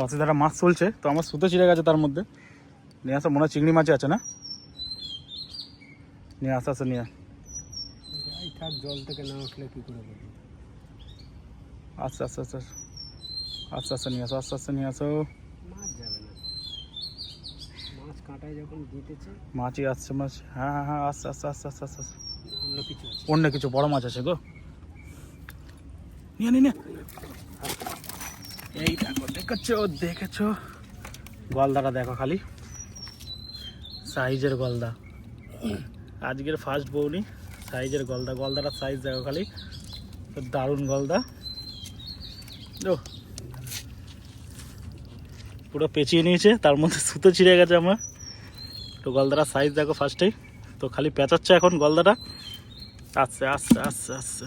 অসিদারা মাছ চলছে, তো আমার সুতো ছিঁড়ে গেছে তার মধ্যে। নিয়ে আসা মনে হয় চিংড়ি মাছ আছে না, নিয়ে আসা আসা নিয়ে থাক, জল থেকে না উঠলে কি করে বলবো। আচ্ছা আচ্ছা আচ্ছা আচ্ছা আচ্ছা নিয়ে আসো, আস্তে আস্তে নিয়ে আসো। মাছ যাবে না, মাছ কাঁটায় যখন দিতেছে। মাছই আসছে মাছ, হ্যাঁ হ্যাঁ হ্যাঁ আস্তে আস্তে আস্তে আস্তে আস্তে। অন্য কিছু আছে। অন্য কিছু বড় মাছ আছে গো, নিয়ে নিয়ে। এই দেখো, দেখেছো দেখেছো গলদাটা দেখো খালি, সাইজের গলদা। আজকের ফার্স্ট বউনি সাইজের গলদা, গলদাটার সাইজ দেখো খালি, দারুণ গলদা। ও পুরো পেঁচিয়ে নিয়েছে, তার মধ্যে সুতো ছিঁড়ে গেছে আমার। তো গলদাটার সাইজ দেখো ফার্স্টেই, তো খালি পেঁচাচ্ছে এখন গলদাটা। আস্তে আস্তে আস্তে আস্তে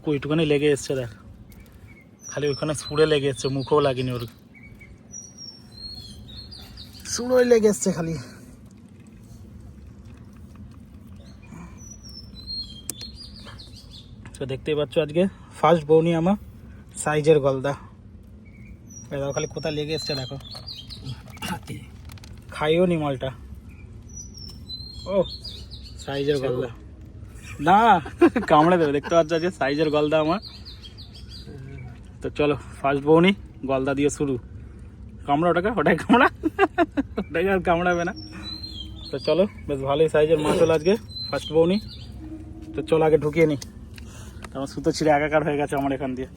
ওইটুখানি লেগে এসছে দেখ, খালি ওইখানে সুড়ে লেগে এসছে, মুখেও লাগেনি ওর, সুড়োই লেগে এসছে খালি। তো দেখতেই পাচ্ছ আজকে ফার্স্ট বউনি আমার, সাইজের গলদা। দেখো খালি কোথায় লেগে এসছে দেখো, খাইও নি মালটা। ও সাইজের গলদা না, কামড়ে দেবে, দেখতে পাচ্ছ আজকে সাইজের গলদা আমার। তো চলো ফার্স্ট বউনি গলদা দিয়ে শুরু। কামড়া ওটাকে, ওটাই কামড়া, ওটাকে আর কামড়াবে না। তো চলো, বেশ ভালোই সাইজের মাছ হলো আজকে ফার্স্ট বউনি। তো চলো আগে ঢুকিয়ে নি, আমার সুতো ছিঁড়ে একাকার হয়ে গেছে আমার এখান দিয়ে।